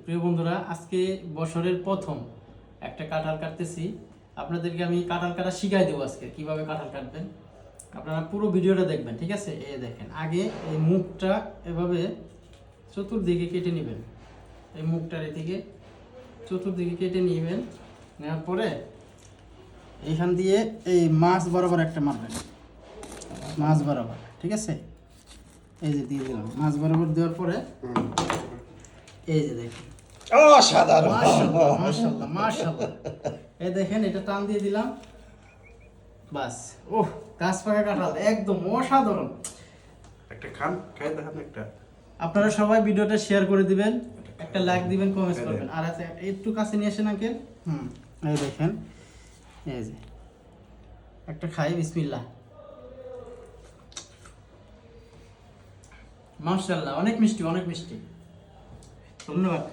প্রিয় বন্ধুরা, আজকে বছরের প্রথম একটা কাঁঠাল কাটতেছি। আপনাদেরকে আমি কাঁঠাল কাটা শিখাই দেবো আজকে কিভাবে কাঁঠাল কাটবেন। আপনারা পুরো ভিডিওটা দেখবেন, ঠিক আছে? এই দেখেন, আগে এই মুখটা এভাবে চতুর্দিকে কেটে নেবেন। এই মুখটার এদিকে চতুর্দিকে কেটে নেবেন। নেওয়ার পরে এইখান দিয়ে এই মাছ বরাবর একটা মারবেন, মাছ বরাবর, ঠিক আছে? এই যে দিয়ে দিলাম, মাছ বরাবর দেওয়ার পরে এই যে দেখেন, অসাধারণ। মাশাআল্লাহ মাশাআল্লাহ মাশাআল্লাহ। এই দেখেন, এটা টান দিয়ে দিলাম, বাস। ওহ, গাছ পাকা কাঁঠাল একদম অসাধারণ। একটা খান, খাই দেখান একটা। আপনারা সবাই ভিডিওটা শেয়ার করে দিবেন, একটা লাইক দিবেন, কমেন্ট করবেন। আর একটু কাছে নিয়ে আসেন আঙ্কেল। এই দেখেন, এই যে একটা খাই, বিসমিল্লাহ। মাশাআল্লাহ, অনেক মিষ্টি, অনেক মিষ্টি। ধন্যবাদ।